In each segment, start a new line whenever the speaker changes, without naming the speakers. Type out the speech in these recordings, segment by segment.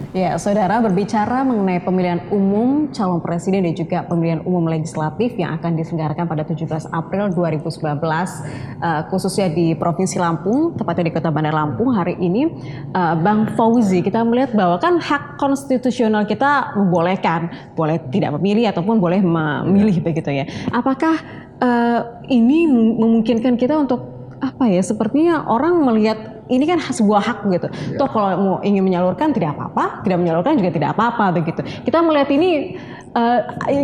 Ya, saudara, berbicara mengenai pemilihan umum calon presiden dan juga pemilihan umum legislatif yang akan diselenggarakan pada 17 April 2019, khususnya di Provinsi Lampung, tepatnya di Kota Bandar Lampung hari ini, Bang Fauzi, kita melihat bahwa kan hak konstitusional kita membolehkan, boleh tidak memilih ataupun boleh memilih begitu ya. Apakah ini memungkinkan kita untuk apa ya? Sepertinya orang melihat ini kan sebuah hak gitu. Toh kalau mau ingin menyalurkan tidak apa-apa, tidak menyalurkan juga tidak apa-apa begitu. Kita melihat ini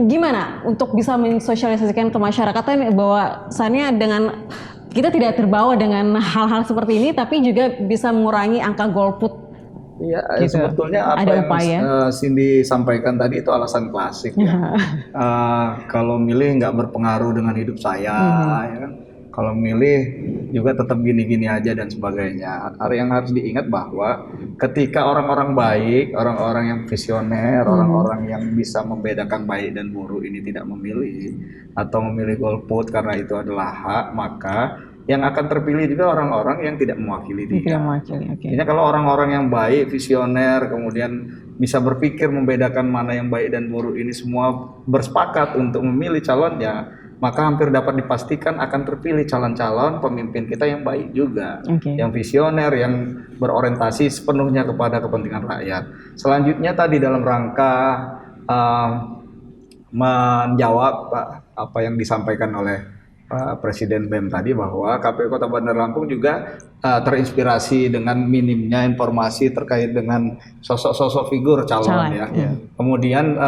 gimana untuk bisa mensosialisasikan ke masyarakat bahwasannya dengan kita tidak terbawa dengan hal-hal seperti ini, tapi juga bisa mengurangi angka golput.
Iya,
Gitu.
sebetulnya apa
Ada
yang
upaya.
Cindy sampaikan tadi itu alasan klasik ya. Kalau milih nggak berpengaruh dengan hidup saya, ya kan? Kalau milih juga tetap gini-gini aja dan sebagainya. Yang harus diingat bahwa ketika orang-orang baik, orang-orang yang visioner, orang-orang yang bisa membedakan baik dan buruk ini tidak memilih atau memilih golput karena itu adalah hak, maka yang akan terpilih juga orang-orang yang tidak mewakili dia.
Tidak mewakili, oke.
Artinya kalau orang-orang yang baik, visioner, kemudian bisa berpikir membedakan mana yang baik dan buruk ini semua bersepakat untuk memilih calonnya, maka hampir dapat dipastikan akan terpilih calon-calon pemimpin kita yang baik juga, yang visioner, yang berorientasi sepenuhnya kepada kepentingan rakyat. Selanjutnya tadi dalam rangka menjawab apa yang disampaikan oleh Presiden BEM tadi, bahwa KPU Kota Bandar Lampung juga terinspirasi dengan minimnya informasi terkait dengan sosok-sosok figur calon ya. Kemudian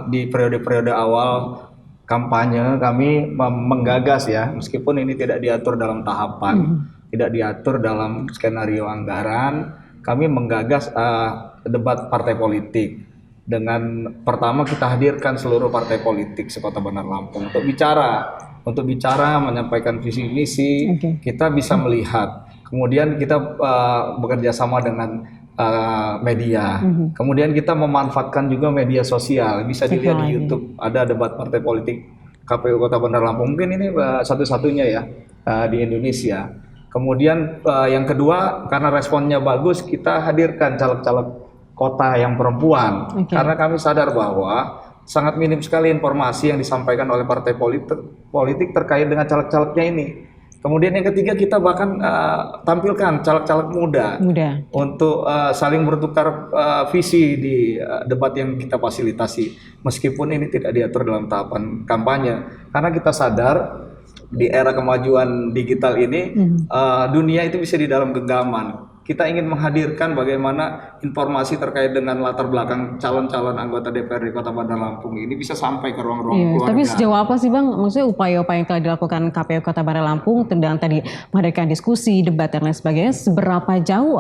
di periode-periode awal kampanye kami menggagas ya, meskipun ini tidak diatur dalam tahapan, tidak diatur dalam skenario anggaran, kami menggagas debat partai politik. Dengan pertama kita hadirkan seluruh partai politik sekota Bandar Lampung untuk bicara, menyampaikan visi misi, kita bisa melihat. Kemudian kita bekerja sama dengan media. Kemudian kita memanfaatkan juga media sosial. Bisa dilihat di YouTube, ada debat partai politik KPU Kota Bandar Lampung. Mungkin ini satu-satunya ya di Indonesia. Kemudian yang kedua, karena responnya bagus, kita hadirkan caleg-caleg kota yang perempuan. Karena kami sadar bahwa sangat minim sekali informasi yang disampaikan oleh partai politik terkait dengan caleg-calegnya ini. Kemudian yang ketiga, kita bahkan tampilkan caleg-caleg muda untuk saling bertukar visi di debat yang kita fasilitasi, meskipun ini tidak diatur dalam tahapan kampanye, karena kita sadar di era kemajuan digital ini dunia itu bisa di dalam genggaman. Kita ingin menghadirkan bagaimana informasi terkait dengan latar belakang calon-calon anggota DPRD Kota Bandar Lampung ini bisa sampai ke ruang-ruang keluarga.
Tapi sejauh apa sih Bang, maksudnya upaya-upaya yang telah dilakukan KPU Kota Bandar Lampung tentang tadi menghadirkan diskusi, debat dan lain sebagainya, seberapa jauh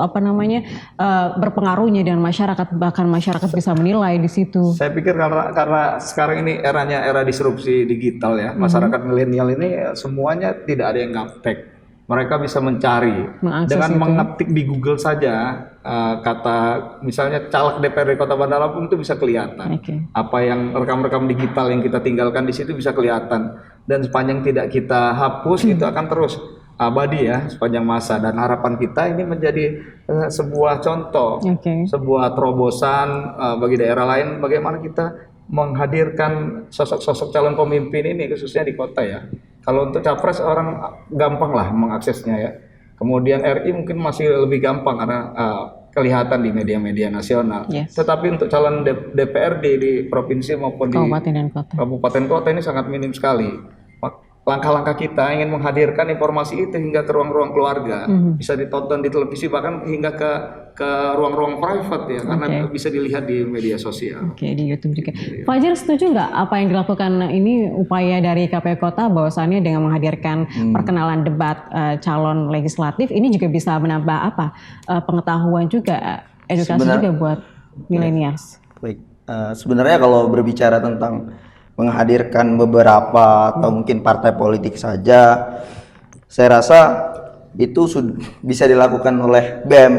berpengaruhnya dengan masyarakat, bahkan masyarakat bisa menilai di situ? Saya
pikir karena sekarang ini era disrupsi digital ya, masyarakat milenial ini semuanya tidak ada yang gaptek. Mereka bisa mencari dengan mengetik di Google saja kata misalnya caleg DPRD Kota Bandar Lampung itu bisa kelihatan. Apa yang rekam-rekam digital yang kita tinggalkan di situ bisa kelihatan, dan sepanjang tidak kita hapus itu akan terus abadi ya sepanjang masa. Dan harapan kita ini menjadi sebuah contoh, sebuah terobosan bagi daerah lain bagaimana kita menghadirkan sosok-sosok calon pemimpin ini khususnya di kota ya. Kalau untuk capres orang gampang lah mengaksesnya ya. Kemudian RI mungkin masih lebih gampang karena kelihatan di media-media nasional. Tetapi untuk calon DPRD di provinsi maupun di kabupaten kota ini sangat minim sekali. Langkah-langkah kita ingin menghadirkan informasi itu hingga ke ruang-ruang keluarga, bisa ditonton di televisi, bahkan hingga ke ruang-ruang private ya, karena bisa dilihat di media sosial.
Di YouTube juga. Fajar, setuju nggak apa yang dilakukan ini upaya dari KPU Kota bahwasannya dengan menghadirkan perkenalan debat calon legislatif ini juga bisa menambah pengetahuan juga, edukasi juga buat milenials?
Baik, sebenarnya kalau berbicara tentang menghadirkan beberapa atau mungkin partai politik saja, saya rasa itu bisa dilakukan oleh BEM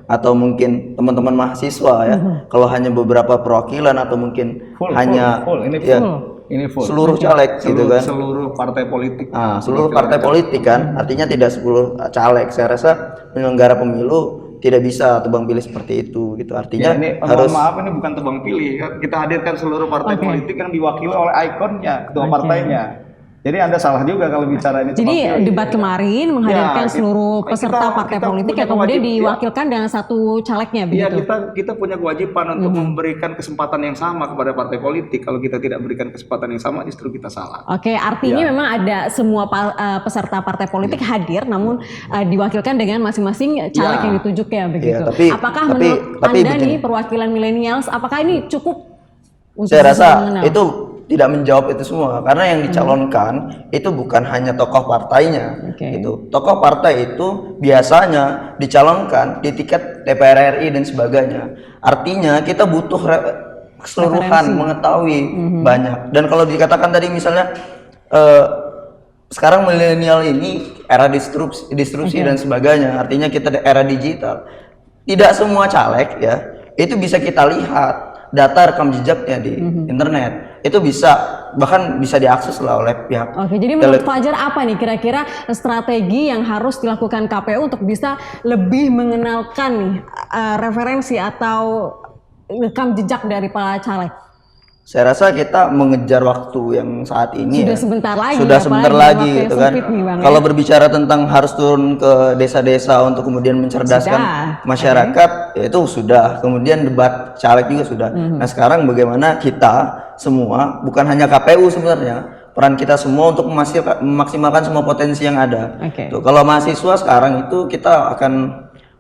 atau mungkin teman-teman mahasiswa ya. Kalau hanya beberapa perwakilan atau mungkin
ini full
seluruh caleg gitu kan,
seluruh partai politik.
Seluruh partai politik kan, artinya tidak 10 caleg. Saya rasa penyelenggara pemilu tidak bisa tebang pilih seperti itu gitu. Artinya
Ya ini
harus
mohon maaf, ini bukan tebang pilih. Kita hadirkan seluruh partai
Oke.
politik yang diwakili oleh ikonnya, ketua
Oke.
partainya. Jadi Anda salah juga kalau bicara ini tebang
Jadi
pilih.
debat kemarin menghadirkan
Ya,
seluruh peserta partai politik yang kemudian diwakilkan dengan satu calegnya
Iya,
begitu.
kita punya kewajiban untuk memberikan kesempatan yang sama kepada partai politik. Kalau kita tidak berikan kesempatan yang sama, justru kita salah.
Oke, artinya
Ya.
memang ada semua peserta partai politik hadir, namun diwakilkan dengan masing-masing caleg
Ya.
yang ditunjuk ya begitu.
Ya, tapi-
apakah
tapi-
menurut
tapi
Anda
begini.
nih perwakilan milenials, apakah ini cukup untuk
saya
bisa
rasa
mengenal?
itu tidak menjawab itu semua karena yang dicalonkan itu bukan hanya tokoh partainya.
Oke.
Itu tokoh partai itu biasanya dicalonkan di tiket DPR RI dan sebagainya. Artinya kita butuh keseluruhan
Referensi.
mengetahui banyak. Dan kalau dikatakan tadi misalnya sekarang milenial ini era disrupsi dan sebagainya, artinya kita di era digital. Tidak semua caleg ya itu bisa kita lihat data rekam jejaknya di internet. Itu bisa bahkan bisa diakses lah oleh pihak.
Oke, jadi menurut Fajar apa nih kira-kira strategi yang harus dilakukan KPU untuk bisa lebih mengenalkan nih referensi atau rekam jejak dari para caleg?
Saya rasa kita mengejar waktu yang saat ini
Sudah
ya.
sebentar lagi,
Sudah sebentar
apalagi
lagi
waktu yang
gitu kan.
sempit nih, Bang,
Kalau
ya.
berbicara tentang harus turun ke desa-desa untuk kemudian mencerdaskan
Sudah.
masyarakat, ya itu sudah. Kemudian debat caleg juga sudah. Nah, sekarang bagaimana kita semua, bukan hanya KPU sebenarnya, peran kita semua untuk memaksimalkan semua potensi yang ada.
Oke.
Tuh, kalau mahasiswa sekarang itu kita akan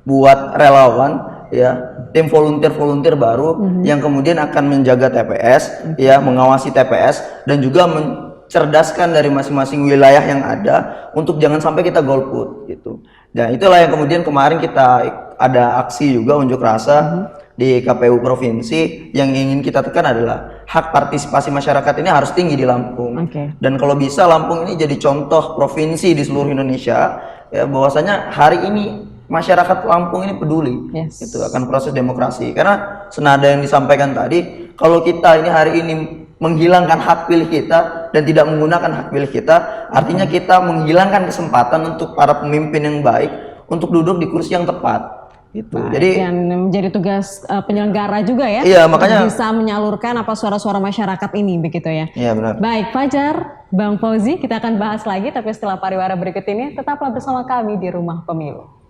buat relawan ya, tim volunteer baru yang kemudian akan menjaga TPS ya, mengawasi TPS dan juga mencerdaskan dari masing-masing wilayah yang ada untuk jangan sampai kita golput gitu. Dan itulah yang kemudian kemarin kita ada aksi juga unjuk rasa di KPU provinsi. Yang ingin kita tekan adalah hak partisipasi masyarakat ini harus tinggi di Lampung.
Oke.
Dan kalau bisa Lampung ini jadi contoh provinsi di seluruh Indonesia ya, bahwasanya hari ini masyarakat Lampung ini peduli
Yes.
itu akan proses demokrasi. Karena senada yang disampaikan tadi, kalau kita ini hari ini menghilangkan hak pilih kita dan tidak menggunakan hak pilih kita, artinya kita menghilangkan kesempatan untuk para pemimpin yang baik untuk duduk di kursi yang tepat. Gitu. Jadi
yang menjadi tugas penyelenggara juga ya.
Iya,
untuk
makanya-
bisa menyalurkan apa suara-suara masyarakat ini begitu ya.
iya benar.
Baik, Fajar, Bang Fauzi, kita akan bahas lagi tapi setelah pariwara berikut ini tetaplah bersama kami di Rumah Pemilu.